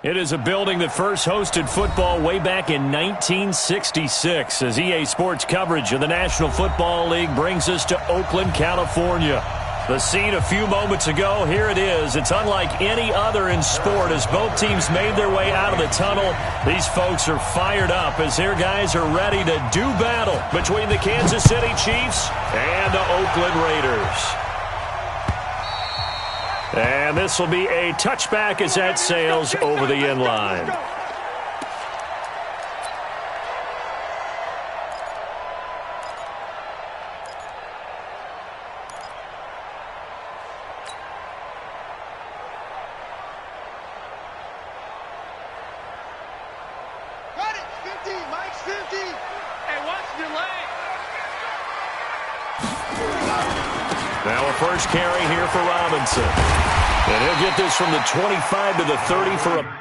It is a building that first hosted football way back in 1966 as EA Sports coverage of the National Football League brings us to Oakland, California. The scene a few moments ago, here it is. It's unlike any other in sport as both teams made their way out of the tunnel. These folks are fired up as their guys are ready to do battle between the Kansas City Chiefs and the Oakland Raiders. And this will be a touchback as that sails over the end line. Got it, 50, Mike's 50. Hey, watch your leg. Now a first carry here for Robinson. And he'll get this from the 25 to the 30 for a...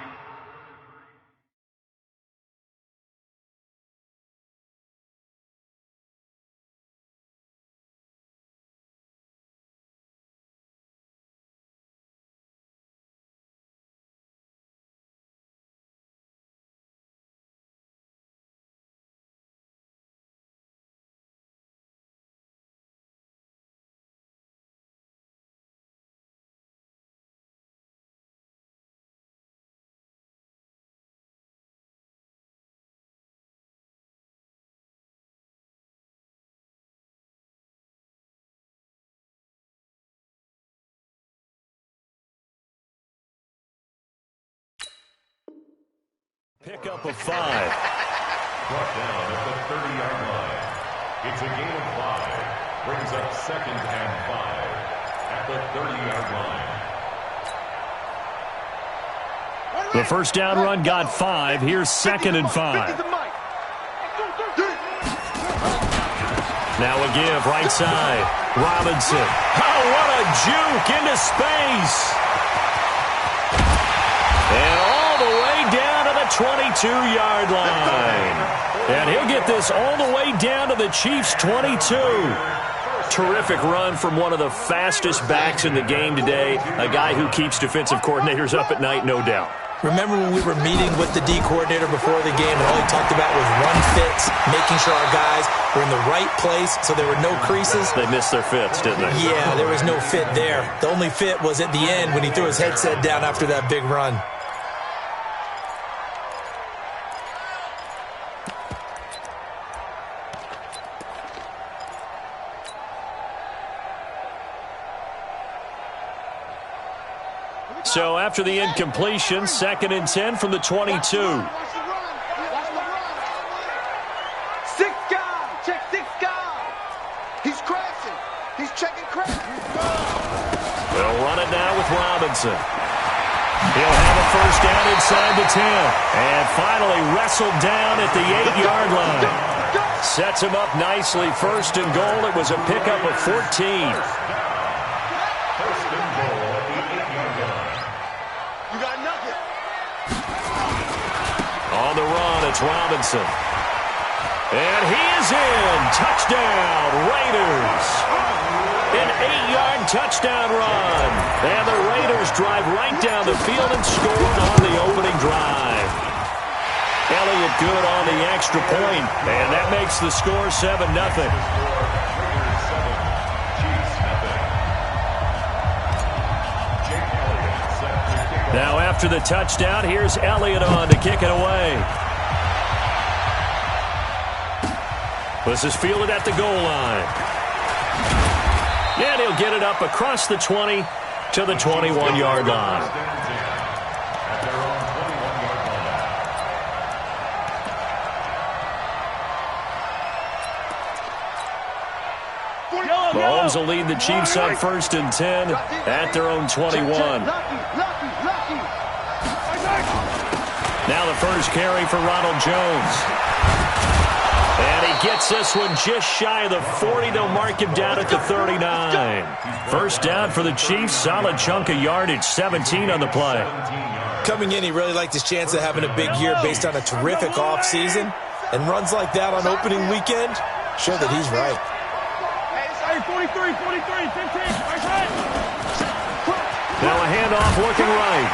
Pickup of 5. Brought down at the 30-yard line. It's a gain of 5. Brings up 2nd and 5 at the 30-yard line. The first down run got 5. Here's 2nd and 5. Now a give right side. Robinson. Oh, what a juke into space. And all the way down to the 22-yard line. And he'll get this all the way down to the Chiefs' 22. Terrific run from one of the fastest backs in the game today. A guy who keeps defensive coordinators up at night, no doubt. Remember when we were meeting with the D coordinator before the game and all he talked about was run fits, making sure our guys were in the right place so there were no creases? They missed their fits, didn't they? Yeah, there was no fit there. The only fit was at the end when he threw his headset down after that big run. So after the incompletion, 2nd and 10 from the 22. 6 guy, check 6 guy. He's crashing. He's checking crash. They'll run it now with Robinson. He'll have a first down inside the 10. And finally wrestled down at the 8-yard line. Sets him up nicely. 1st and goal. It was a pickup of 14. On the run, it's Robinson. And he is in. Touchdown, Raiders. An 8-yard touchdown run. And the Raiders drive right down the field and score on the opening drive. Elliott good on the extra point, and that makes the score 7-0. Now after the touchdown, here's Elliott on to kick it away. This is fielded at the goal line. And he'll get it up across the 20 to the 21-yard line. Mahomes will lead the Chiefs on 1st and 10 at their own 21. Now the first carry for Ronald Jones. And he gets this one just shy of the 40. They'll mark him down at the 39. First down for the Chiefs. Solid chunk of yardage. 17 on the play. Coming in, he really liked his chance of having a big year based on a terrific offseason. And runs like that on opening weekend show that he's right. 43, 15, right side. Now a handoff looking right.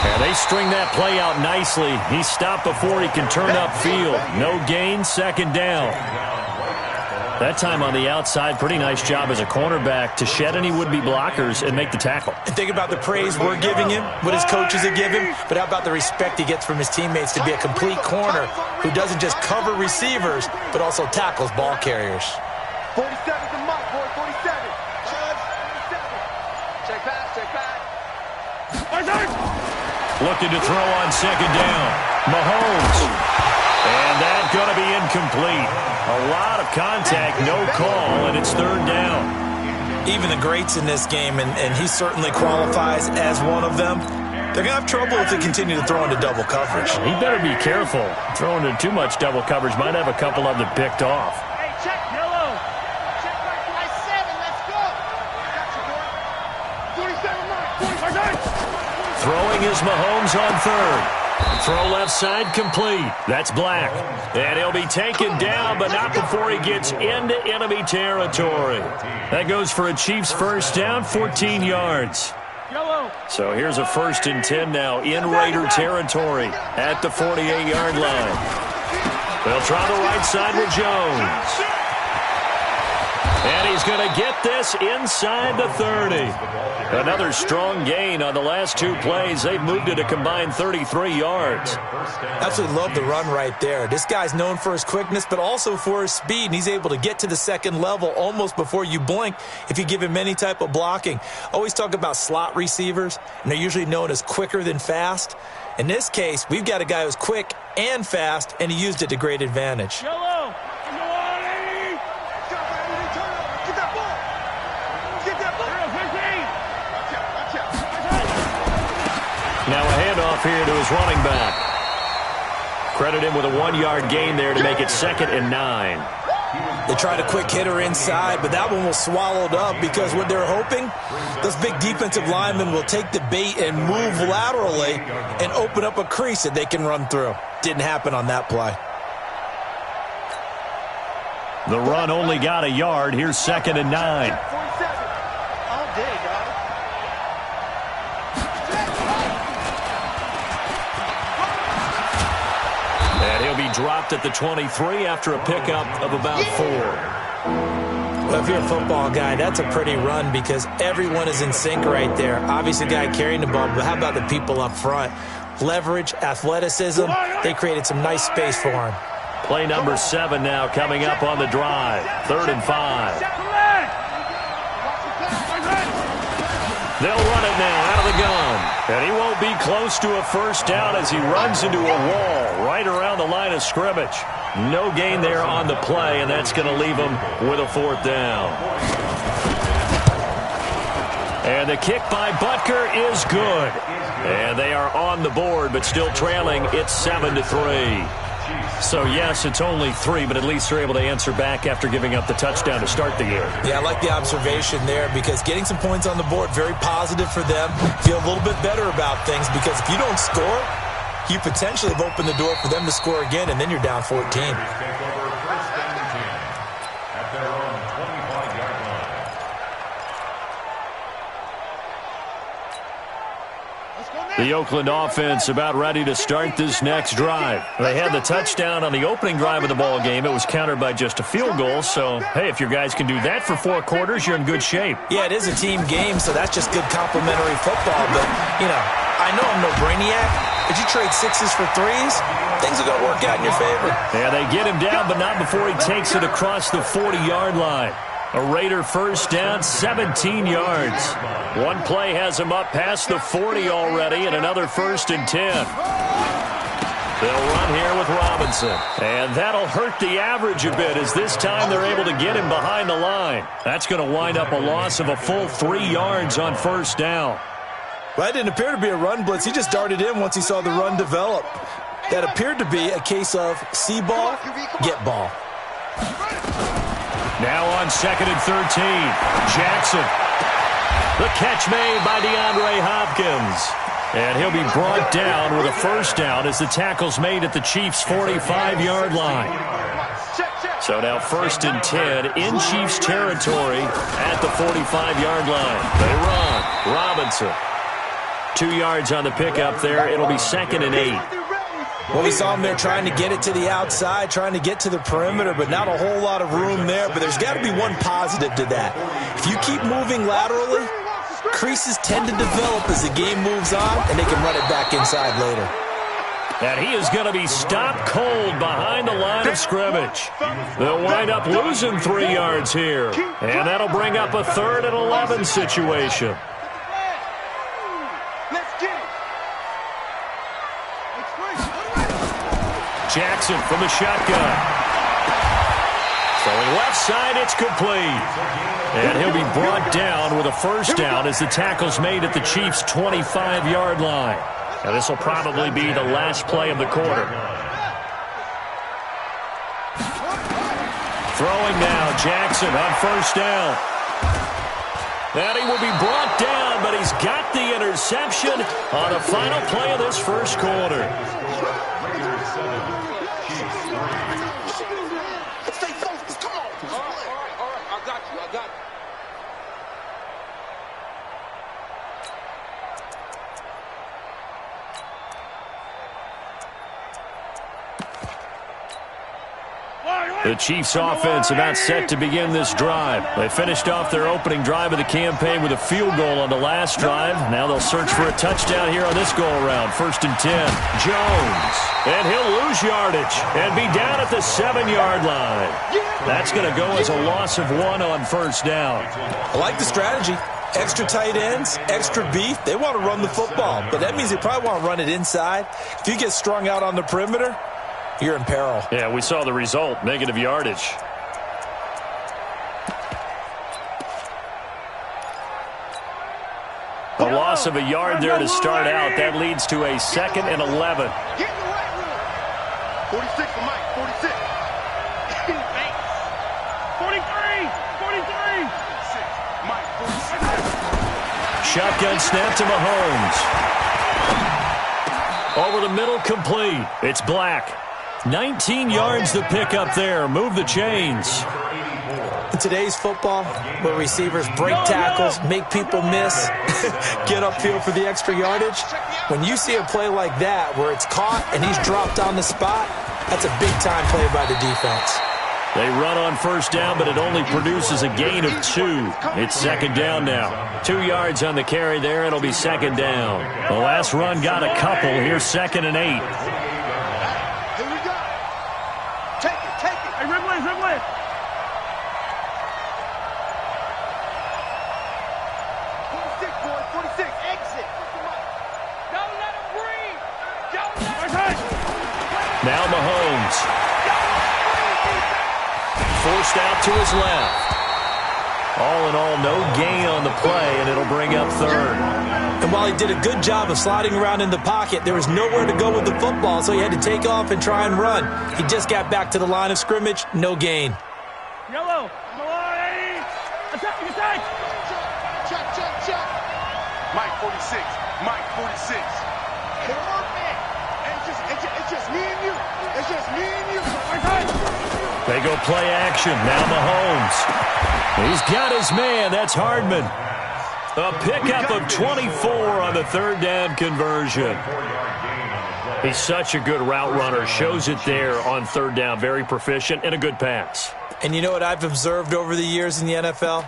And they string that play out nicely. He stopped before he can turn upfield. No gain, second down. That time on the outside, pretty nice job as a cornerback to shed any would-be blockers and make the tackle. And think about the praise we're giving him, what his coaches have given him, but how about the respect he gets from his teammates to be a complete corner who doesn't just cover receivers, but also tackles ball carriers. 47's the mark, boy, 47. 47. Check back. Looking to throw on second down. Mahomes. And that's going to be incomplete. A lot of contact, no call, and it's third down. Even the greats in this game, and he certainly qualifies as one of them, they're going to have trouble if they continue to throw into double coverage. He better be careful. Throwing into too much double coverage might have a couple of them picked off. Hey, check yellow. Check right by 7. Let's go. Got you, boy. 47 mark. Throwing is Mahomes on third. Throw left side complete. That's Black. And he'll be taken down, but not before he gets into enemy territory. That goes for a Chiefs first down, 14 yards. So here's a 1st and 10 now in Raider territory at the 48-yard line. They'll try the right side with Jones. And he's going to get this inside the 30. Another strong gain on the last 2 plays. They've moved it a combined 33 yards. Absolutely love the run right there. This guy's known for his quickness, but also for his speed, and he's able to get to the second level almost before you blink if you give him any type of blocking. Always talk about slot receivers, and they're usually known as quicker than fast. In this case, we've got a guy who's quick and fast, and he used it to great advantage. Yellow. Now a handoff here to his running back. Credit him with a 1-yard gain there to make it 2nd and 9. They tried a quick hitter inside, but that one was swallowed up because what they're hoping, those big defensive linemen will take the bait and move laterally and open up a crease that they can run through. Didn't happen on that play. The run only got a yard. Here's 2nd and 9. 47. All day, dog. And he'll be dropped at the 23 after a pickup of about 4. Well, if you're a football guy, that's a pretty run because everyone is in sync right there. Obviously, the guy carrying the ball, but how about the people up front? Leverage, athleticism, they created some nice space for him. Play number 7 now coming up on the drive. 3rd and 5. They'll run it now out of the gun. And he won't be close to a first down as he runs into a wall right around the line of scrimmage. No gain there on the play, and that's going to leave him with a 4th down. And the kick by Butker is good. And they are on the board, but still trailing. It's 7-3. So, yes, it's only 3, but at least they're able to answer back after giving up the touchdown to start the game. Yeah, I like the observation there because getting some points on the board, very positive for them. Feel a little bit better about things because if you don't score, you potentially have opened the door for them to score again, and then you're down 14. The Oakland offense about ready to start this next drive. They had the touchdown on the opening drive of the ball game. It was countered by just a field goal. So, hey, if your guys can do that for 4 quarters, you're in good shape. Yeah, it is a team game, so that's just good complimentary football. But, you know, I know I'm no brainiac, but you trade 6s for 3s, things are going to work out in your favor. Yeah, they get him down, but not before he takes it across the 40-yard line. A Raider first down, 17 yards. One play has him up past the 40 already, and another 1st and 10. They'll run here with Robinson. And that'll hurt the average a bit as this time they're able to get him behind the line. That's going to wind up a loss of a full 3 yards on first down. Well, that didn't appear to be a run blitz. He just darted in once he saw the run develop. That appeared to be a case of see ball, get ball. Now on 2nd and 13, Jackson. The catch made by DeAndre Hopkins. And he'll be brought down with a first down as the tackle's made at the Chiefs' 45-yard line. So now 1st and 10 in Chiefs territory at the 45-yard line. They run. Robinson. 2 yards on the pickup there. It'll be 2nd and 8. Well, we saw him there trying to get it to the outside, trying to get to the perimeter, but not a whole lot of room there. But there's got to be one positive to that. If you keep moving laterally, creases tend to develop as the game moves on, and they can run it back inside later. And he is going to be stopped cold behind the line of scrimmage. They'll wind up losing 3 yards here. And that'll bring up a 3rd and 11 situation. Jackson from the shotgun. Throwing left side, it's complete. And he'll be brought down with a first down as the tackle's made at the Chiefs' 25-yard line. Now this will probably be the last play of the quarter. Throwing now, Jackson on first down. And he will be brought down, but he's got the interception on the final play of this first quarter. The Chiefs' offense about set to begin this drive. They finished off their opening drive of the campaign with a field goal on the last drive. Now they'll search for a touchdown here on this go-around. 1st and 10. Jones. And he'll lose yardage and be down at the 7-yard line. That's going to go as a loss of 1 on first down. I like the strategy. Extra tight ends, extra beef. They want to run the football, but that means they probably want to run it inside. If you get strung out on the perimeter, you're in peril. Yeah, we saw the result, negative yardage. A loss of a yard there to start out. That leads to a 2nd and 11. Get in the right room. 46 for Mike, 46. 43, 43. Mike, 46. Shotgun snap to Mahomes. Over the middle, complete. It's Black. 19 yards to pick up there. Move the chains. In today's football, where receivers break tackles, make people miss, get upfield for the extra yardage, when you see a play like that where it's caught and he's dropped on the spot, that's a big-time play by the defense. They run on first down, but it only produces a gain of 2. It's 2nd down now. 2 yards on the carry there. It'll be 2nd down. The last run got a couple. Here's 2nd and 8. Now Mahomes. Forced out to his left. All in all, no gain on the play, and it'll bring up 3rd. And while he did a good job of sliding around in the pocket, there was nowhere to go with the football, so he had to take off and try and run. He just got back to the line of scrimmage, no gain. Yellow, attack, attack. Check. Mike 46, Mike 46. It's just me and you. It's just me and you. They go play action. Now Mahomes. He's got his man. That's Hardman. A pickup of 24 on the 3rd down conversion. He's such a good route runner. Shows it there on 3rd down. Very proficient and a good pass. And you know what I've observed over the years in the NFL?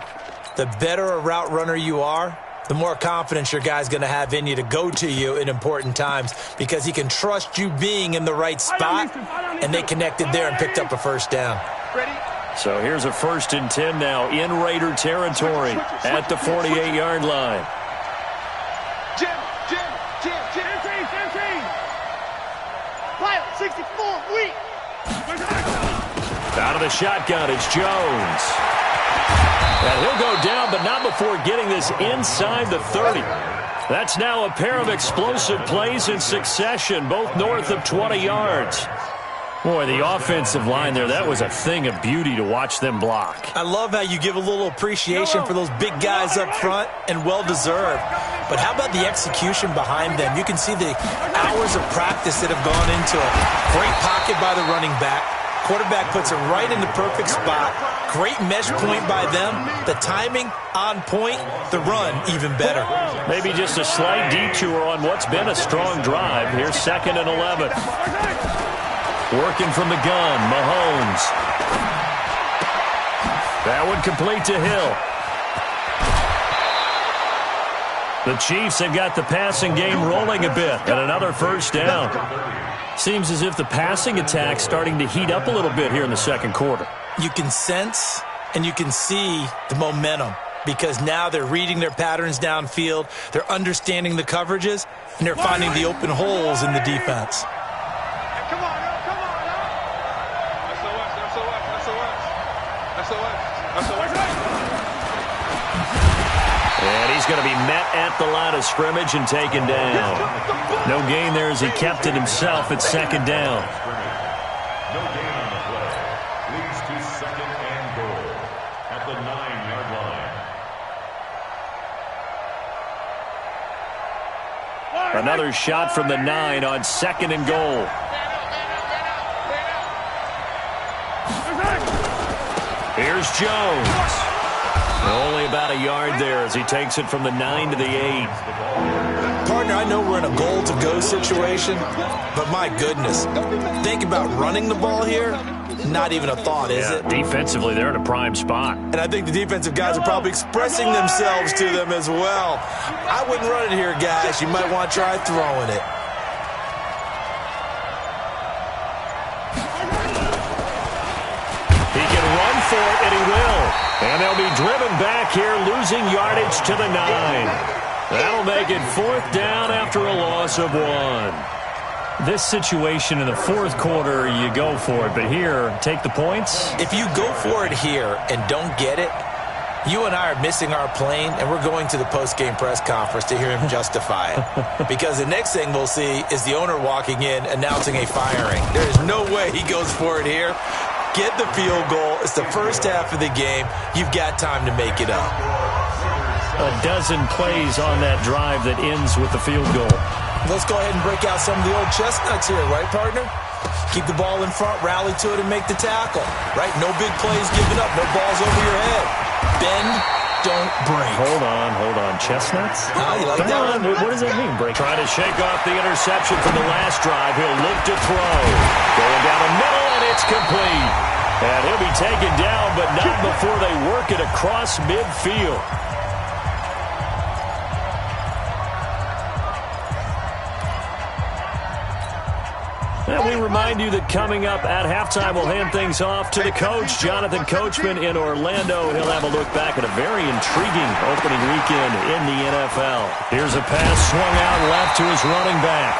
The better a route runner you are, the more confidence your guy's going to have in you to go to you in important times because he can trust you being in the right spot, and they connected there and picked up a first down. So here's a 1st and 10 now in Raider territory at the 48-yard line. Jim. Pilot 64, weak. Out of the shotgun, it's Jones. And he'll go down, but not before getting this inside the 30. That's now a pair of explosive plays in succession, both north of 20 yards. Boy, the offensive line there, that was a thing of beauty to watch them block. I love how you give a little appreciation for those big guys up front, and well-deserved. But how about the execution behind them? You can see the hours of practice that have gone into it. Great pocket by the running back. Quarterback puts it right in the perfect spot. Great mesh point by them. The timing on point. The run even better. Maybe just a slight detour on what's been a strong drive. Here's 2nd and 11. Working from the gun, Mahomes. That one complete to Hill. The Chiefs have got the passing game rolling a bit, and another first down. Seems as if the passing attack's starting to heat up a little bit here in the second quarter. You can sense and you can see the momentum because now they're reading their patterns downfield, they're understanding the coverages, and they're finding the open holes in the defense. Come on, come on, And he's going to be met at the line of scrimmage and taken down. No gain there as he kept it himself at 2nd down. No gain on the play. Leads to 2nd and goal at the 9-yard line. Another shot from the 9 on 2nd and goal. Here's Jones. Only about a yard there as he takes it from the 9 to the 8. Partner, I know we're in a goal-to-go situation, but my goodness, think about running the ball here. Not even a thought, is it? Defensively, they're in a prime spot. And I think the defensive guys are probably expressing themselves to them as well. I wouldn't run it here, guys. You might want to try throwing it. He can run for it, and he will. And they'll be driven back here, losing yardage to the 9. That'll make it 4th down after a loss of 1. This situation in the 4th quarter, you go for it. But here, take the points. If you go for it here and don't get it, you and I are missing our plane, and we're going to the post-game press conference to hear him justify it. Because the next thing we'll see is the owner walking in announcing a firing. There is no way he goes for it here. Get the field goal. It's the first half of the game. You've got time to make it up. A dozen plays on that drive that ends with the field goal. Let's go ahead and break out some of the old chestnuts here, right, partner? Keep the ball in front, rally to it, and make the tackle, right? No big plays given up, no balls over your head. Bend, don't break. Hold on. Chestnuts? You like that one? What does that mean, break? Trying to shake off the interception from the last drive. He'll look to throw. Going down the middle, and it's complete. And he'll be taken down, but not before they work it across midfield. And we remind you that coming up at halftime, we'll hand things off to the coach, Jonathan Coachman in Orlando. He'll have a look back at a very intriguing opening weekend in the NFL. Here's a pass swung out left to his running back.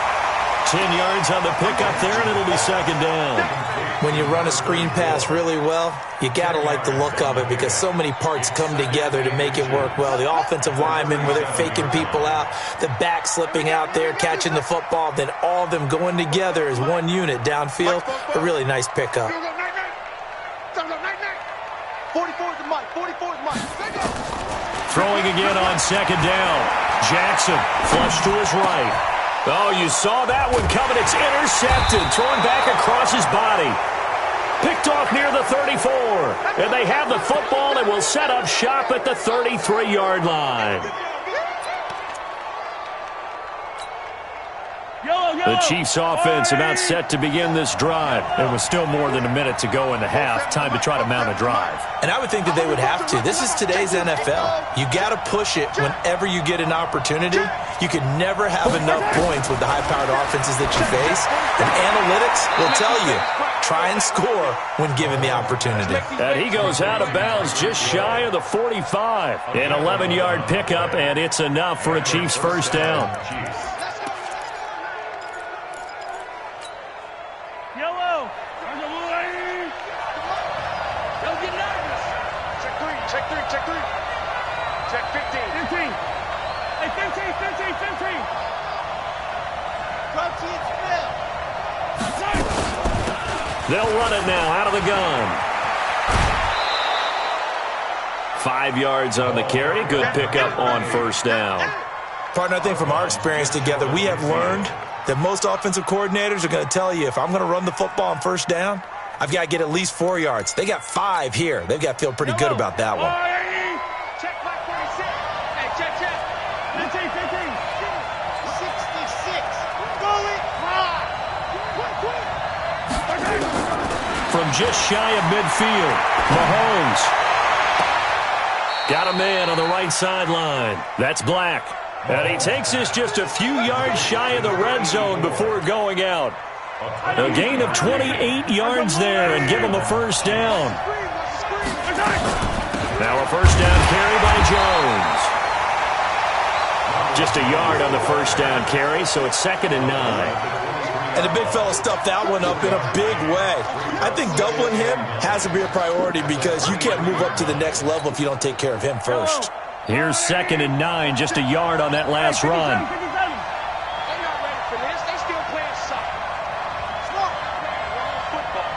10 yards on the pickup there, and it'll be 2nd down. When you run a screen pass really well, you got to like the look of it because so many parts come together to make it work well. The offensive linemen, where they're faking people out, the back slipping out there, catching the football, then all of them going together as one unit downfield. A really nice pickup. 44 is the mic. 44 is the mic. Throwing again on 2nd down. Jackson flush to his right. Oh, you saw that one coming. It's intercepted. Thrown back across his body. Picked off near the 34. And they have the football and will set up shop at the 33-yard line. The Chiefs offense about set to begin this drive. There was still more than a minute to go in the half. Time to try to mount a drive. And I would think that they would have to. This is today's NFL. You got to push it whenever you get an opportunity. You can never have enough points with the high-powered offenses that you face. And analytics will tell you, try and score when given the opportunity. And he goes out of bounds just shy of the 45. An 11-yard pickup, and it's enough for a Chiefs first down. They'll run it now out of the gun. 5 yards on the carry. Good pickup on first down. Partner, I think from our experience together, we have learned that most offensive coordinators are going to tell you, if I'm going to run the football on first down, I've got to get at least 4 yards. They got 5 here. They've got to feel pretty good about that one. Check my 46. Hey, check. 15, 15. 66. Fully high. From just shy of midfield, Mahomes got a man on the right sideline. That's Black. And he takes this just a few yards shy of the red zone before going out. A gain of 28 yards there and give him a first down. Now a first down carry by Jones. Just a yard on the first down carry, so it's 2nd and 9. And the big fella stuffed that one up in a big way. I think doubling him has to be a priority because you can't move up to the next level if you don't take care of him first. Here's 2nd and 9, just a yard on that last run. They're not ready for this. They still playing soccer. Smart. Wrong football.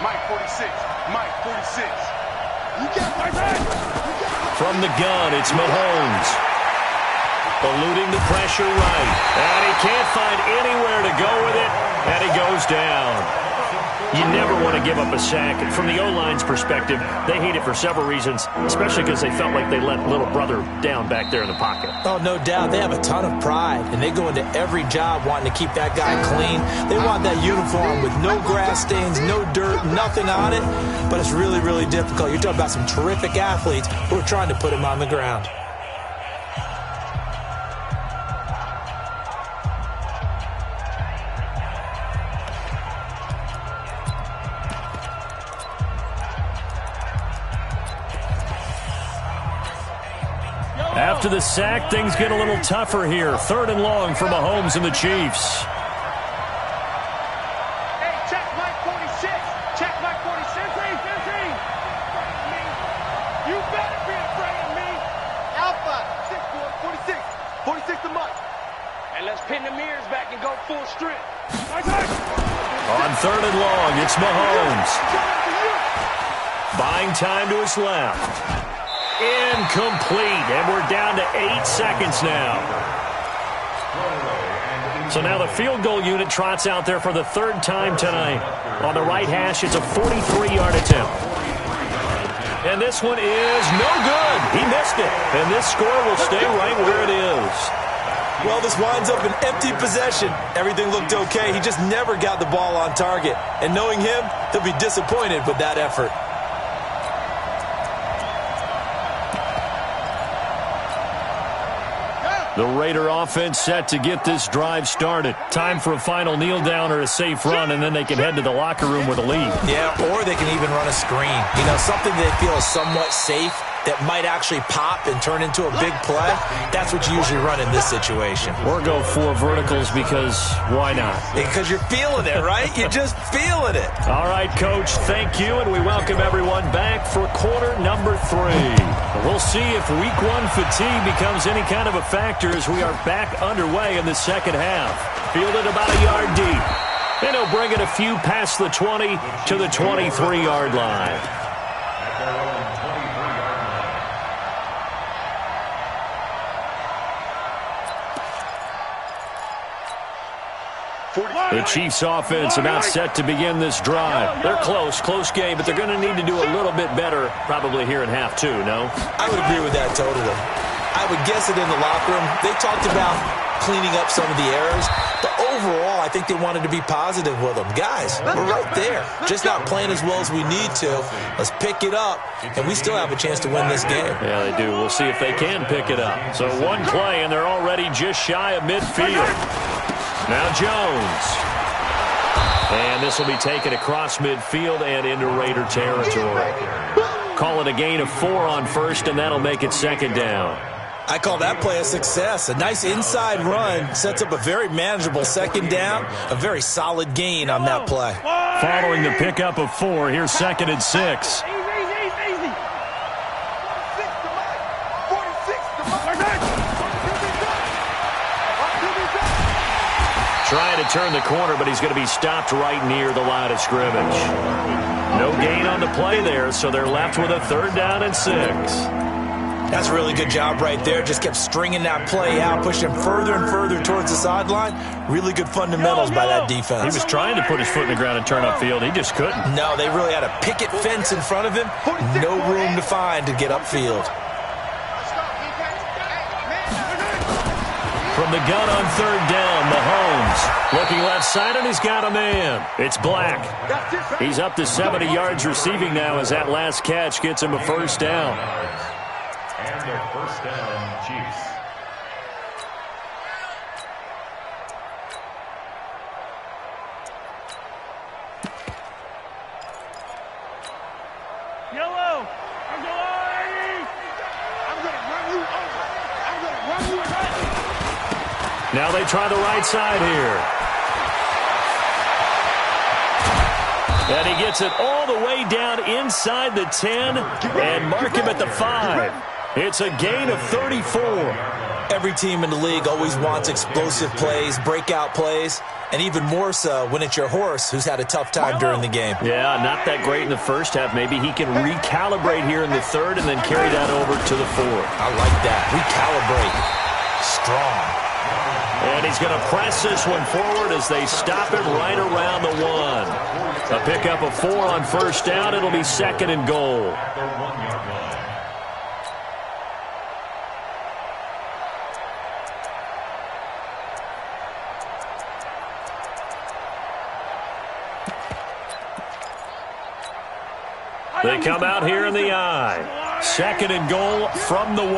Mike 46. Mike 46. You got From the gun, it's Mahomes. Eluding the pressure right. And he can't find anywhere to go with it. And he goes down. You never want to give up a sack. From the O-line's perspective, they hate it for several reasons, especially because they felt like they let little brother down back there in the pocket. Oh, no doubt. They have a ton of pride, and they go into every job wanting to keep that guy clean. They want that uniform with no grass stains, no dirt, nothing on it. But it's really, really difficult. You're talking about some terrific athletes who are trying to put him on the ground. After the sack, things get a little tougher here. 3rd and long for Mahomes and the Chiefs. Hey, check Mike 46. Check Mike 46. 15. You better be afraid of me. Alpha. 6-4. 46. 46 to Mike. And let's pin the mirrors back and go full strength. On 3rd and long, it's Mahomes. Buying time to his left. Incomplete, and we're down to 8 seconds now. So now the field goal unit trots out there for the 3rd time tonight. On the right hash, it's a 43-yard attempt. And this one is no good. He missed it, and this score will stay right where it is. Well, this winds up an empty possession. Everything looked okay. He just never got the ball on target. And knowing him, he'll be disappointed with that effort. The Raider offense set to get this drive started. Time for a final kneel down or a safe run, and then they can head to the locker room with a lead. Yeah, or they can even run a screen. You know, something they feel is somewhat safe that might actually pop and turn into a big play. That's what you usually run in this situation. Or go 4 verticals because why not? Because you're feeling it, right? You're just feeling it. All right, Coach, thank you, and we welcome everyone back for quarter number 3. We'll see if week 1 fatigue becomes any kind of a factor as we are back underway in the second half. Fielded about a yard deep. And he'll bring it a few past the 20 to the 23-yard line. The Chiefs offense about set to begin this drive. They're close game, but they're going to need to do a little bit better probably here in half 2, no? I would agree with that totally. I would guess it in the locker room. They talked about cleaning up some of the errors, but overall, I think they wanted to be positive with them. Guys, we're right there. Just not playing as well as we need to. Let's pick it up, and we still have a chance to win this game. Yeah, they do. We'll see if they can pick it up. So one play, and they're already just shy of midfield. Now Jones. And this will be taken across midfield and into Raider territory. Call it a gain of 4 on first, and that'll make it 2nd down. I call that play a success. A nice inside run sets up a very manageable 2nd down. A very solid gain on that play. Following the pickup of 4, here's 2nd and 6. Easy. 46 to Mike. 46 to Mike. Trying to turn the corner, but he's going to be stopped right near the line of scrimmage. No gain on the play there, so they're left with a 3rd down and 6. That's a really good job right there. Just kept stringing that play out, pushing him further and further towards the sideline. Really good fundamentals by that defense. He was trying to put his foot in the ground and turn upfield. He just couldn't. No, they really had a picket fence in front of him. No room to find to get upfield. From the gun on third down, Mahomes looking left side, and he's got a man. It's Black. He's up to 70 yards receiving now as that last catch gets him a first down. And a first down, Chiefs. Yellow. I'm going to run you over. I'm going to run you over. Now they try the right side here. And he gets it all the way down inside the 10 and mark him at the 5. It's a gain of 34. Every team in the league always wants explosive plays, breakout plays, and even more so when it's your horse who's had a tough time during the game. Yeah, not that great in the first half. Maybe he can recalibrate here in the third and then carry that over to the fourth. I like that. Recalibrate. Strong. And he's going to press this one forward as they stop him right around the 1. A pickup of 4 on first down. It'll be second and goal. At the 1-yard line. They come out here in the I. Second and goal from the 1.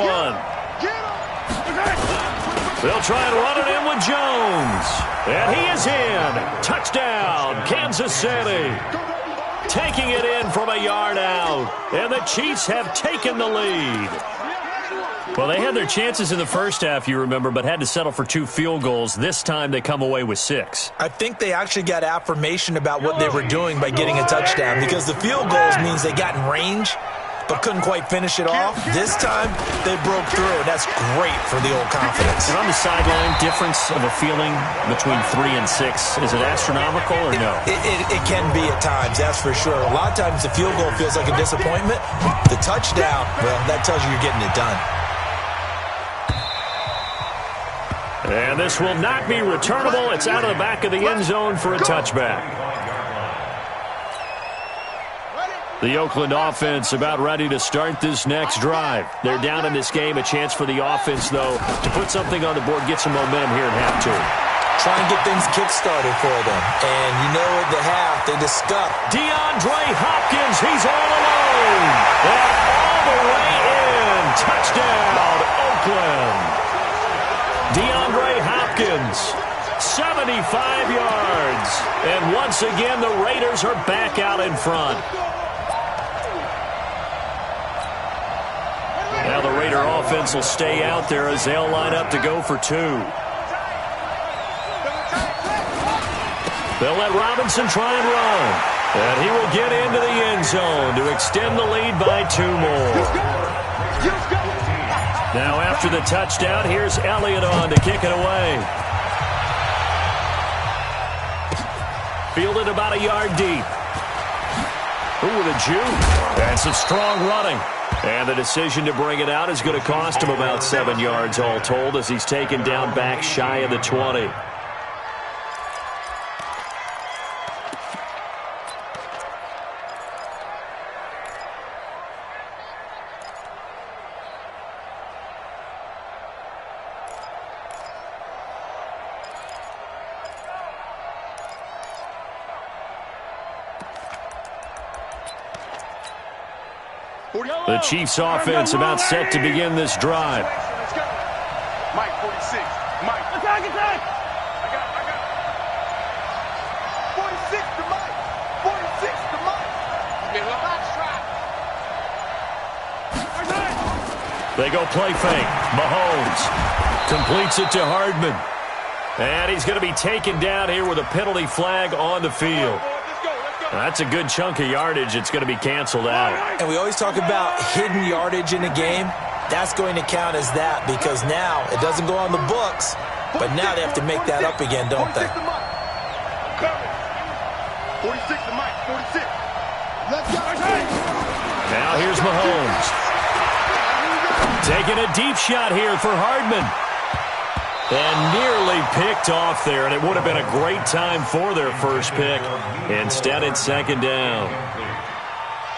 They'll try and run it in with Jones. And he is in. Touchdown, Kansas City. Taking it in from a yard out. And the Chiefs have taken the lead. Well, they had their chances in the first half, you remember, but had to settle for 2 field goals. This time they come away with 6. I think they actually got affirmation about what they were doing by getting a touchdown, because the field goals means they got in range but couldn't quite finish it off. This time they broke through, and that's great for the old confidence. And on the sideline, difference of a feeling between 3 and 6, is it astronomical or no? It can be at times, that's for sure. A lot of times the field goal feels like a disappointment. The touchdown, well, that tells you you're getting it done. And this will not be returnable. It's out of the back of the end zone for a touchback. The Oakland offense about ready to start this next drive. They're down in this game. A chance for the offense, though, to put something on the board, get some momentum here in half 2. Try and get things kick-started for them. And you know at the half, they discuss. DeAndre Hopkins, he's all alone. And all the way in. Touchdown, Oakland. DeAndre Hopkins, 75 yards. And once again, the Raiders are back out in front. Now the Raider offense will stay out there as they'll line up to go for 2. They'll let Robinson try and run. And he will get into the end zone to extend the lead by 2 more. Now after the touchdown, here's Elliott on to kick it away. Fielded about a yard deep. Ooh, with a juke. And some strong running. And the decision to bring it out is going to cost him about 7 yards all told as he's taken down back shy of the 20. The Chiefs offense about set to begin this drive. Mike, 46. Mike. Attack, attack. I got it. 46 to Mike. 46 to Mike. They go play fake. Mahomes completes it to Hardman. And he's going to be taken down here with a penalty flag on the field. That's a good chunk of yardage. It's going to be canceled out. And we always talk about hidden yardage in a game. That's going to count as that because now it doesn't go on the books, but now they have to make that up again, don't they? 46 to Mike. 46. Let's go. Now here's Mahomes. Taking a deep shot here for Hardman. And nearly picked off there, and it would have been a great time for their first pick. Instead, it's second down.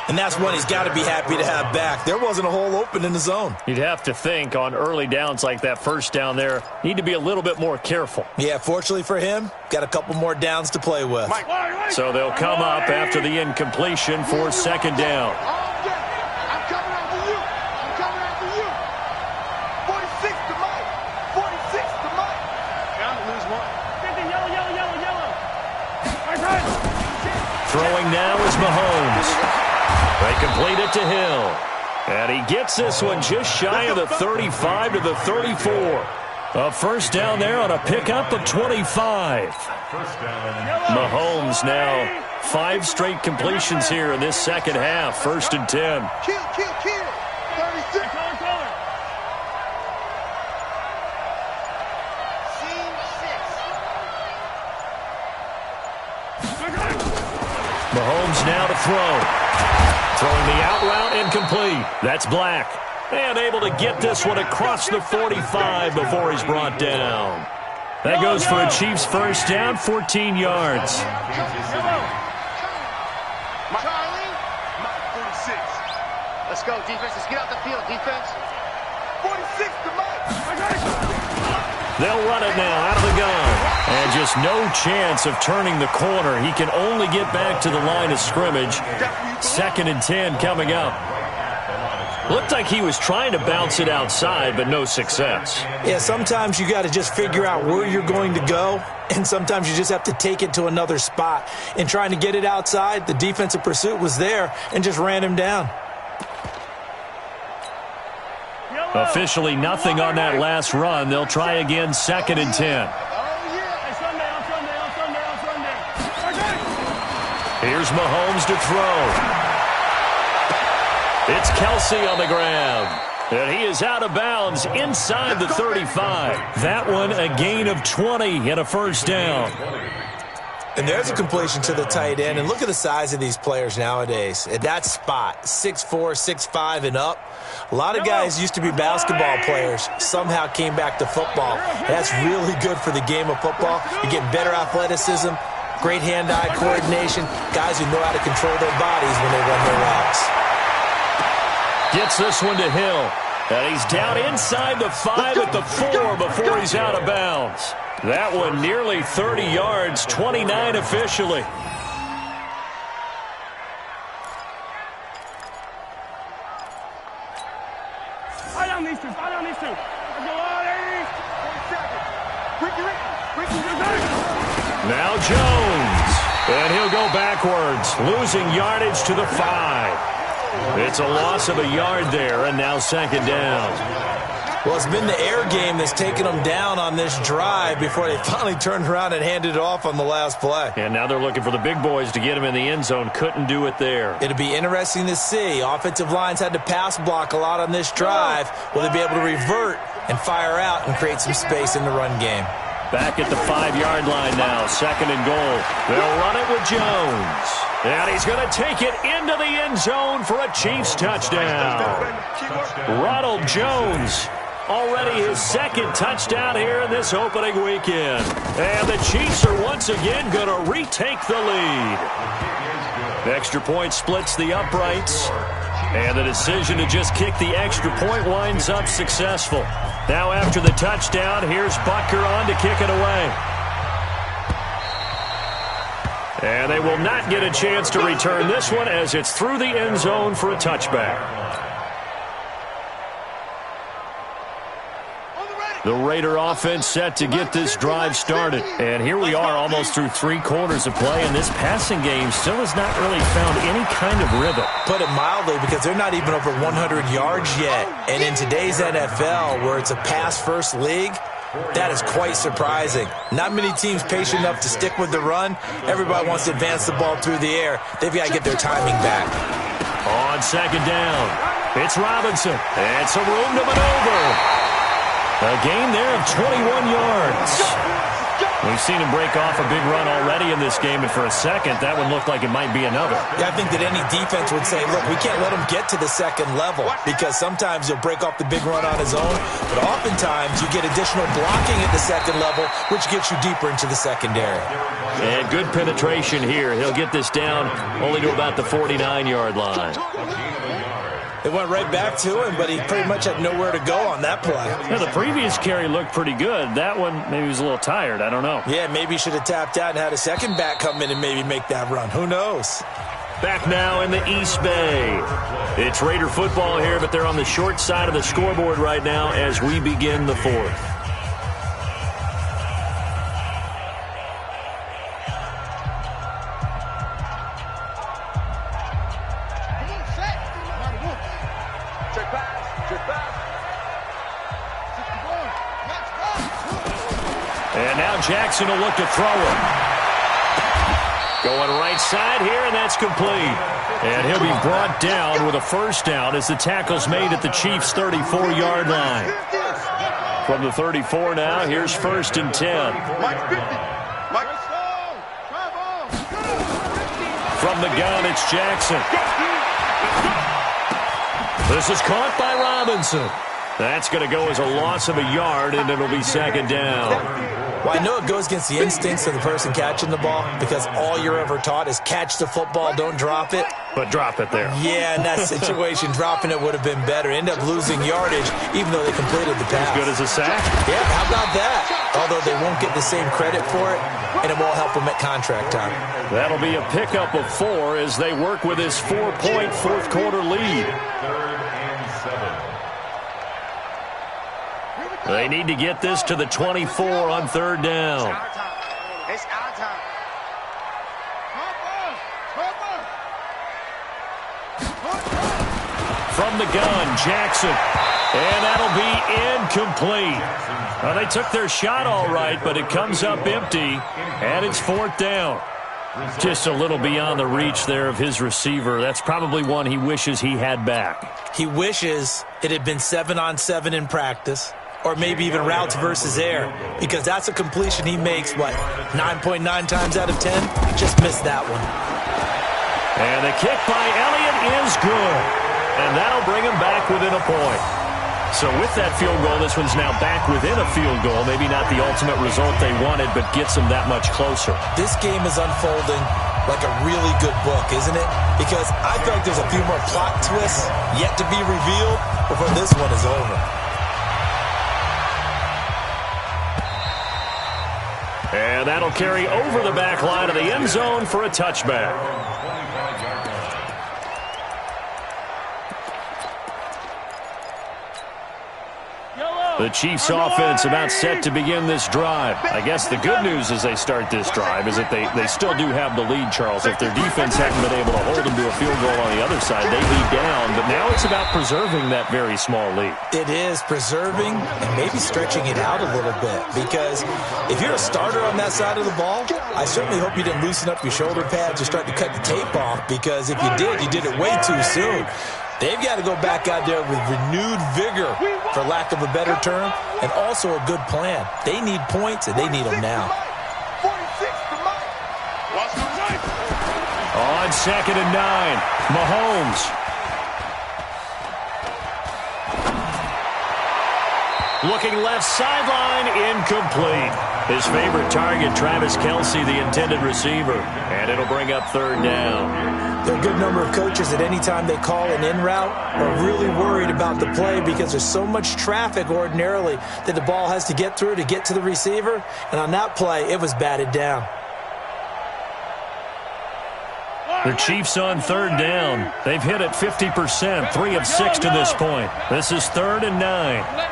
And that's one he's got to be happy to have back. There wasn't a hole open in the zone. You'd have to think on early downs like that first down there, need to be a little bit more careful. Yeah, fortunately for him, got a couple more downs to play with. So they'll come up after the incompletion for second down. I'm coming after you. I'm coming after you. 46 to Mike. 46 to Mike. Bound to lose one. Yellow. Throwing now is Mahomes. They complete it to Hill. And he gets this one just shy of the 35 to the 34. A first down there on a pickup of 25. Mahomes now 5 straight completions here in this second half. First and 10. Kill. 36. Mahomes now to throw. Throwing the out route incomplete. That's Black. And able to get this one across the 45 before he's brought down. That goes for a Chiefs first down, 14 yards. Charlie. Mike 46. Let's go, defense. Let's get out the field, defense. 46 to Mike. They'll run it now out of the gun. And just no chance of turning the corner. He can only get back to the line of scrimmage. Second and 10 coming up. Looked like he was trying to bounce it outside, but no success. Yeah, sometimes you got to just figure out where you're going to go, and sometimes you just have to take it to another spot. In trying to get it outside, the defensive pursuit was there and just ran him down. Officially nothing on that last run. They'll try again, second and 10. Here's Mahomes to throw. It's Kelsey on the ground. And he is out of bounds inside the 35. That one a gain of 20 and a first down. And there's a completion to the tight end. And look at the size of these players nowadays. At that spot, 6'4", 6'5", and up. A lot of guys used to be basketball players, somehow came back to football. That's really good for the game of football. You get better athleticism, great hand-eye coordination, guys who know how to control their bodies when they run their routes. Gets this one to Hill. And he's down inside the 5 at the 4 before he's out of bounds. That one nearly 30 yards, 29 officially. I don't need to. Let's go, Ollie. Now Jones. And he'll go backwards, losing yardage to the 5. It's a loss of a yard there, and now second down. Well, it's been the air game that's taken them down on this drive before they finally turned around and handed it off on the last play. And now they're looking for the big boys to get him in the end zone. Couldn't do it there. It'll be interesting to see. Offensive lines had to pass block a lot on this drive. Will they be able to revert and fire out and create some space in the run game? Back at the 5-yard line now, second and goal. They'll run it with Jones. And he's going to take it into the end zone for a Chiefs touchdown. Ronald Jones, already his second touchdown here in this opening weekend. And the Chiefs are once again going to retake the lead. Extra point splits the uprights. And the decision to just kick the extra point winds up successful. Now after the touchdown, here's Butker on to kick it away. And they will not get a chance to return this one as it's through the end zone for a touchback. The Raider offense set to get this drive started. And here we are almost through 3 quarters of play, and this passing game still has not really found any kind of rhythm. Put it mildly, because they're not even over 100 yards yet. And in today's NFL, where it's a pass-first league, that is quite surprising. Not many teams patient enough to stick with the run. Everybody wants to advance the ball through the air. They've got to get their timing back. On second down, it's Robinson. And some room to maneuver. A gain there of 21 yards. We've seen him break off a big run already in this game, and for a second, that one looked like it might be another. Yeah, I think that any defense would say, look, we can't let him get to the second level because sometimes he'll break off the big run on his own, but oftentimes you get additional blocking at the second level, which gets you deeper into the secondary. And good penetration here. He'll get this down only to about the 49-yard line. It went right back to him, but he pretty much had nowhere to go on that play. Yeah, the previous carry looked pretty good. That one, maybe he was a little tired. I don't know. Yeah, maybe he should have tapped out and had a second back come in and maybe make that run. Who knows? Back now in the East Bay. It's Raider football here, but they're on the short side of the scoreboard right now as we begin the fourth. And now Jackson will look to throw it. Going right side here, and that's complete. And he'll be brought down with a first down as the tackle's made at the Chiefs' 34-yard line. From the 34 now, here's 1st and 10. From the gun, it's Jackson. This is caught by Robinson. That's going to go as a loss of a yard, and it'll be 2nd down. Well, I know it goes against the instincts of the person catching the ball because all you're ever taught is catch the football, don't drop it. But drop it there. Yeah, in that situation, dropping it would have been better. End up losing yardage, even though they completed the pass. As good as a sack? Yeah, how about that? Although they won't get the same credit for it, and it won't help them at contract time. That'll be a pickup of 4 as they work with this 4-point fourth-quarter lead. They need to get this to the 24 on 3rd down. It's our time. From the gun, Jackson. And that'll be incomplete. Well, they took their shot all right, but it comes up empty, and it's 4th down. Just a little beyond the reach there of his receiver. That's probably one he wishes he had back. He wishes it had been 7-on-7 in practice, or maybe even routes versus air, because that's a completion he makes, 9.9 times out of 10? Just missed that one. And the kick by Elliott is good. And that'll bring him back within a point. So with that field goal, this one's now back within a field goal. Maybe not the ultimate result they wanted, but gets them that much closer. This game is unfolding like a really good book, isn't it? Because I feel like there's a few more plot twists yet to be revealed before this one is over. And that'll carry over the back line of the end zone for a touchback. The Chiefs offense about set to begin this drive. I guess the good news as they start this drive is that they still do have the lead, Charles. If their defense hadn't been able to hold them to a field goal on the other side, they'd be down. But now it's about preserving that very small lead. It is preserving and maybe stretching it out a little bit. Because if you're a starter on that side of the ball, I certainly hope you didn't loosen up your shoulder pads or start to cut the tape off. Because if you did it way too soon. They've got to go back out there with renewed vigor, for lack of a better term, and also a good plan. They need points, and they need them now. On 2nd and 9, Mahomes. Looking left sideline, incomplete. His favorite target, Travis Kelce, the intended receiver. And it'll bring up 3rd down. There are a good number of coaches at any time they call an in route are really worried about the play because there's so much traffic ordinarily that the ball has to get through to get to the receiver. And on that play, it was batted down. The Chiefs on 3rd down. They've hit it 50%, 3 of 6 to this point. This is 3rd and 9.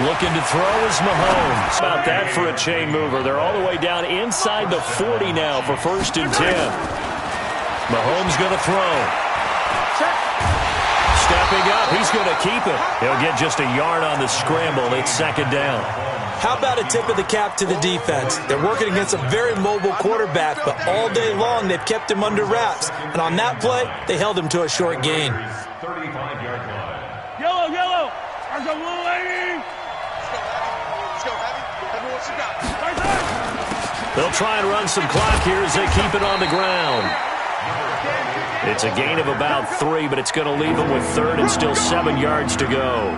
Looking to throw is Mahomes. About that for a chain mover. They're all the way down inside the 40 now for 1st and 10. Mahomes going to throw. Stepping up. He's going to keep it. He'll get just a yard on the scramble. It's 2nd down. How about a tip of the cap to the defense? They're working against a very mobile quarterback, but all day long they've kept him under wraps. And on that play, they held him to a short gain. 35-yard line. They'll try and run some clock here as they keep it on the ground. It's a gain of about 3, but it's going to leave them with 3rd and still 7 yards to go.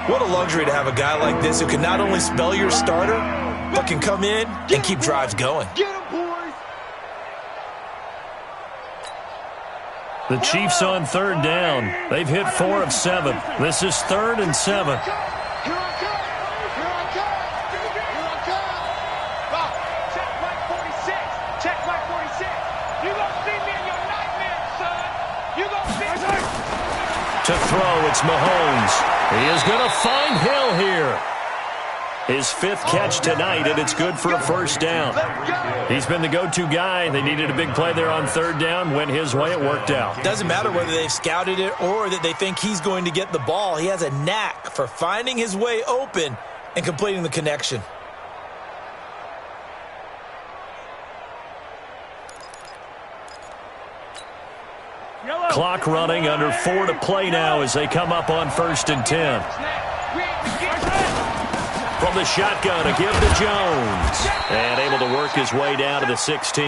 What a luxury to have a guy like this who can not only spell your starter, but can come in and keep drives going. The Chiefs on 3rd down. They've hit 4 of 7. This is 3rd and 7. To throw, it's Mahomes. He is going to find Hill here. His 5th catch tonight, and it's good for a 1st down. He's been the go-to guy. They needed a big play there on 3rd down. Went his way. It worked out. Doesn't matter whether they've scouted it or that they think he's going to get the ball. He has a knack for finding his way open and completing the connection. Clock running, under 4 to play now as they come up on 1st and 10. From the shotgun, a give to Jones. And able to work his way down to the 16.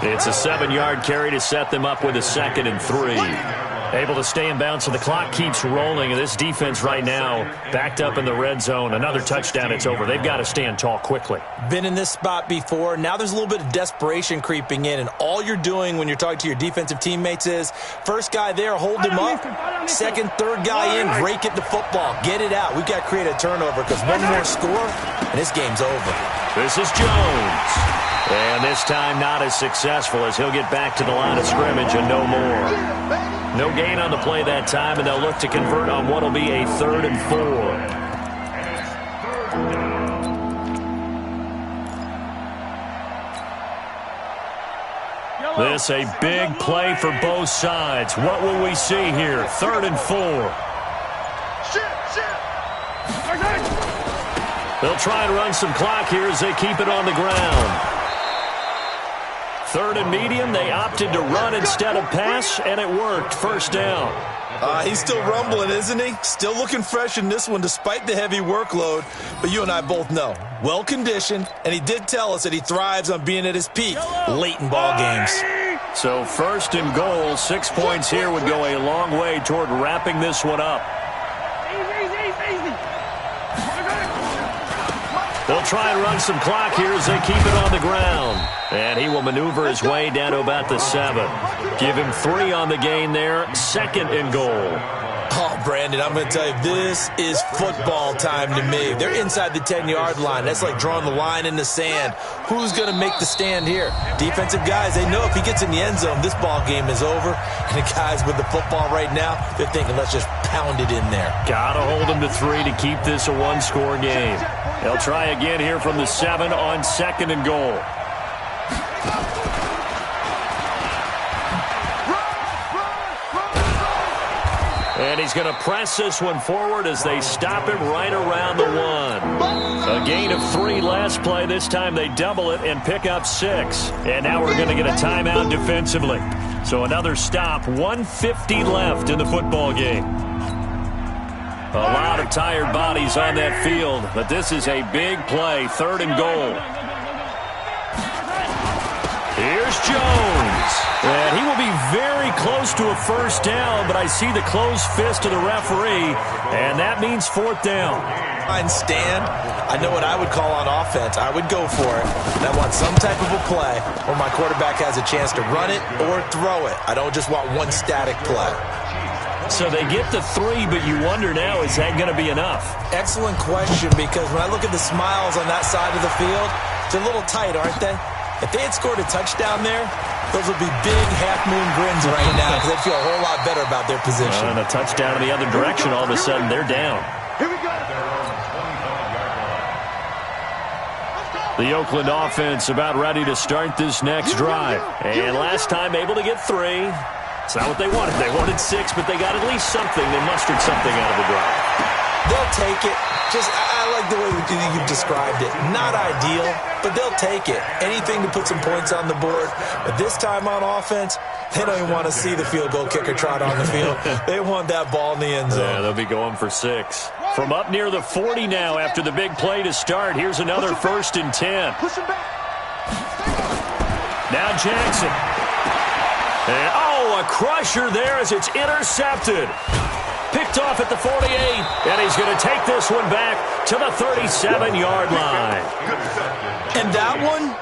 It's a 7-yard carry to set them up with a 2nd and 3. Able to stay in bounds, so the clock keeps rolling. And this defense right now backed up in the red zone. Another touchdown, it's over. They've got to stand tall quickly. Been in this spot before. Now there's a little bit of desperation creeping in. And all you're doing when you're talking to your defensive teammates is, first guy there, hold him up. 2nd, 3rd guy in, rake at the football. Get it out. We've got to create a turnover because one more score, and this game's over. This is Jones. And this time not as successful as he'll get back to the line of scrimmage and no more. No gain on the play that time, and they'll look to convert on what will be a 3rd and 4. This a big play for both sides. What will we see here? 3rd and 4. They'll try and run some clock here as they keep it on the ground. 3rd and medium, they opted to run instead of pass, and it worked. 1st down. He's still rumbling, isn't he? Still looking fresh in this one despite the heavy workload. But you and I both know, well-conditioned, and he did tell us that he thrives on being at his peak late in ball games. So 1st and goal, 6 points here would go a long way toward wrapping this one up. They'll try and run some clock here as they keep it on the ground. And he will maneuver his way down to about the 7. Give him 3 on the gain there. 2nd and goal. Oh, Brandon, I'm going to tell you, this is football time to me. They're inside the 10-yard line. That's like drawing the line in the sand. Who's going to make the stand here? Defensive guys, they know if he gets in the end zone, this ball game is over. And the guys with the football right now, they're thinking, let's just pound it in there. Got to hold him to 3 to keep this a one-score game. They'll try again here from the 7 on 2nd and goal. And he's going to press this one forward as they stop him right around the 1. A gain of 3 last play. This time they double it and pick up 6. And now we're going to get a timeout defensively. So another stop. 1:50 left in the football game. A lot of tired bodies on that field, but this is a big play. 3rd and goal. Here's Jones. And he will be very close to a 1st down, but I see the closed fist of the referee, and that means 4th down. Fine stand. I know what I would call on offense. I would go for it. And I want some type of a play where my quarterback has a chance to run it or throw it. I don't just want one static play. So they get the 3, but you wonder now, is that going to be enough? Excellent question, because when I look at the smiles on that side of the field, they're a little tight, aren't they? If they had scored a touchdown there, those would be big half-moon grins right now because they'd feel a whole lot better about their position. And a touchdown in the other direction, all of a sudden they're down. Here we go. The Oakland offense about ready to start this next drive. And last time able to get 3. It's not what they wanted. They wanted 6, but they got at least something. They mustered something out of the drive. They'll take it. I like the way you've described it. Not ideal, but they'll take it. Anything to put some points on the board. But this time on offense, they don't even want to see the field goal kicker trot on the field. They want that ball in the end zone. Yeah, they'll be going for 6. From up near the 40 now after the big play to start. Here's another 1st and 10. Push him back. Now Jackson. And, a crusher there as it's intercepted. Picked off at the 48, and he's going to take this one back to the 37-yard line. And that one,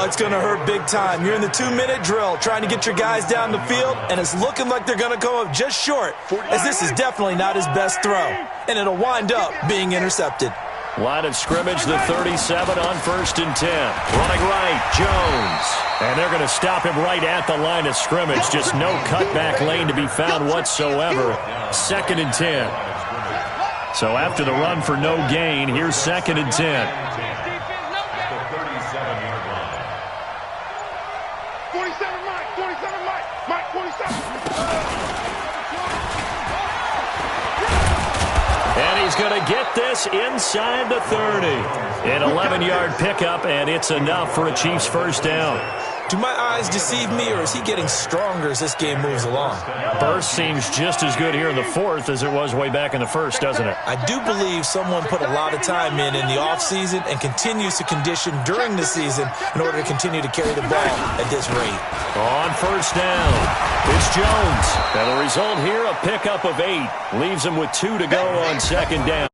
it's going to hurt big time. You're in the 2-minute drill trying to get your guys down the field, and it's looking like they're going to come up just short, as this is definitely not his best throw, and it'll wind up being intercepted. Line of scrimmage, the 37 on 1st and 10. Running right, Jones. And they're going to stop him right at the line of scrimmage. Just no cutback lane to be found whatsoever. 2nd and 10. So after the run for no gain, here's 2nd and 10. The 37-yard line. 47, Mike. 47, Mike. Mike, 47. And he's going to get this inside the 30. An 11-yard pickup, and it's enough for a Chiefs first down. Do my eyes deceive me, or is he getting stronger as this game moves along? Burst seems just as good here in the 4th as it was way back in the 1st, doesn't it? I do believe someone put a lot of time in the offseason and continues to condition during the season in order to continue to carry the ball at this rate. On 1st down, it's Jones. And the result here, a pickup of 8. Leaves him with 2 to go on 2nd down.